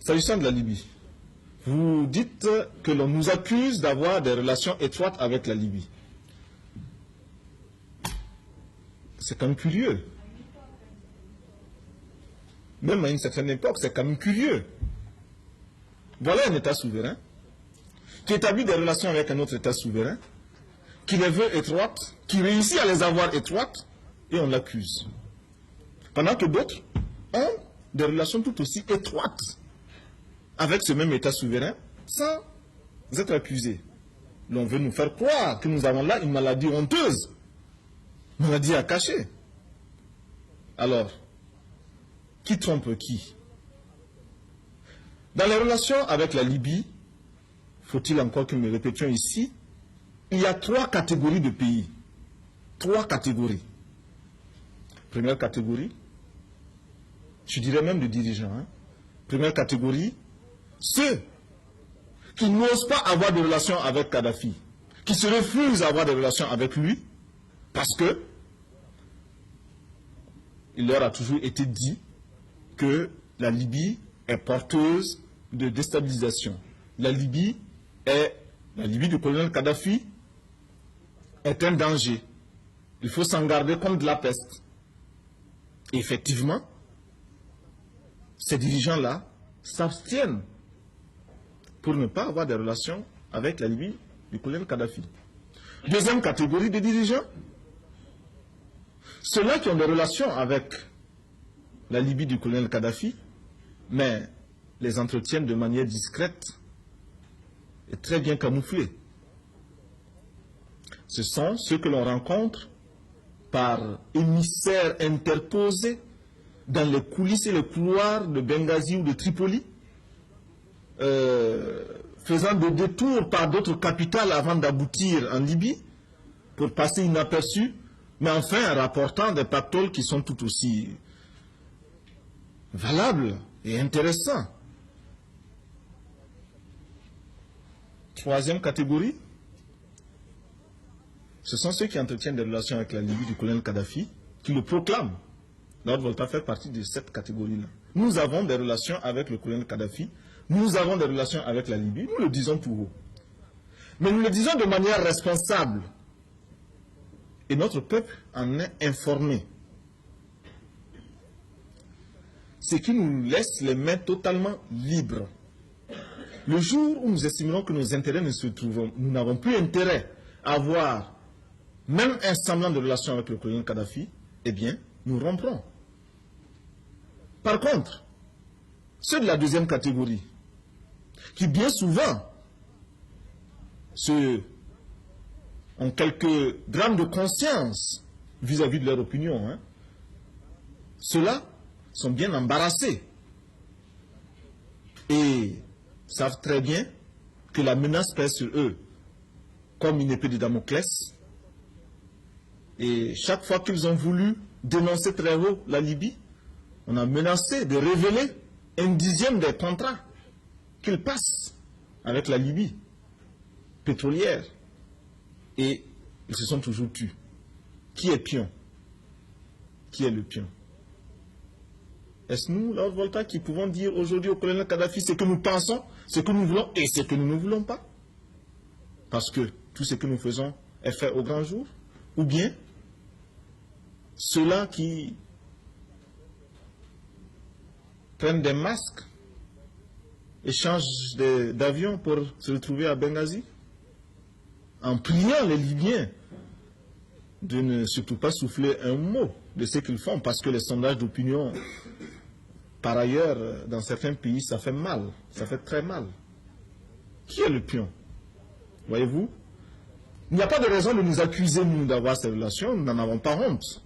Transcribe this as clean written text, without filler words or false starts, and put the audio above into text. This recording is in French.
S'agissant de la Libye, vous dites que l'on nous accuse d'avoir des relations étroites avec la Libye. C'est quand même curieux. Même à une certaine époque, c'est quand même curieux. Voilà un État souverain qui établit des relations avec un autre État souverain, qui les veut étroites, qui réussit à les avoir étroites, et on l'accuse. Pendant que d'autres ont des relations tout aussi étroites avec ce même État souverain, sans être accusés. L'on veut nous faire croire que nous avons là une maladie honteuse, une maladie à cacher. Alors, qui trompe qui? Dans les relations avec la Libye, faut-il encore que nous le répétions ici, il y a 3 catégories de pays. 3 catégories. Première catégorie, je dirais même de dirigeants. Première catégorie, ceux qui n'osent pas avoir de relations avec Kadhafi, qui se refusent à avoir des relations avec lui, parce que il leur a toujours été dit que la Libye est porteuse de déstabilisation. La Libye du colonel Kadhafi est un danger. Il faut s'en garder comme de la peste. Et effectivement, ces dirigeants-là s'abstiennent pour ne pas avoir des relations avec la Libye du colonel Kadhafi. Deuxième catégorie de dirigeants, ceux-là qui ont des relations avec la Libye du colonel Kadhafi, mais les entretiennent de manière discrète et très bien camouflée. Ce sont ceux que l'on rencontre par émissaires interposés dans les coulisses et les couloirs de Benghazi ou de Tripoli, faisant des détours par d'autres capitales avant d'aboutir en Libye, pour passer inaperçus, mais enfin rapportant des pactoles qui sont tout aussi valables et intéressants. Troisième catégorie, ce sont ceux qui entretiennent des relations avec la Libye du colonel Kadhafi, qui le proclament. Lord Volta fait partie de cette catégorie-là. Nous avons des relations avec le colonel Kadhafi, nous avons des relations avec la Libye, nous le disons tout haut. Mais nous le disons de manière responsable. Et notre peuple en est informé. Ce qui nous laisse les mains totalement libres. Le jour où nous estimerons que nos intérêts ne se trouvent, nous n'avons plus intérêt à avoir même un semblant de relation avec le colonel Kadhafi, eh bien, nous romprons. Par contre, ceux de la deuxième catégorie, qui bien souvent ont quelques drames de conscience vis-à-vis de leur opinion, ceux-là sont bien embarrassés et savent très bien que la menace pèse sur eux comme une épée de Damoclès. Et chaque fois qu'ils ont voulu dénoncer très haut la Libye, on a menacé de révéler 1/10 des contrats qu'ils passent avec la Libye pétrolière. Et ils se sont toujours tus. Qui est pion? Qui est le pion? Est-ce nous, Lord Volta, qui pouvons dire aujourd'hui au colonel Kadhafi ce que nous pensons, ce que nous voulons et ce que nous ne voulons pas? Parce que tout ce que nous faisons est fait au grand jour? Ou bien ceux-là qui prennent des masques et changent d'avion pour se retrouver à Benghazi, en priant les Libyens de ne surtout pas souffler un mot de ce qu'ils font, parce que les sondages d'opinion, par ailleurs, dans certains pays, ça fait mal, ça fait très mal. Qui est le pion? Voyez-vous, il n'y a pas de raison de nous accuser, nous, d'avoir ces relations, nous n'en avons pas honte.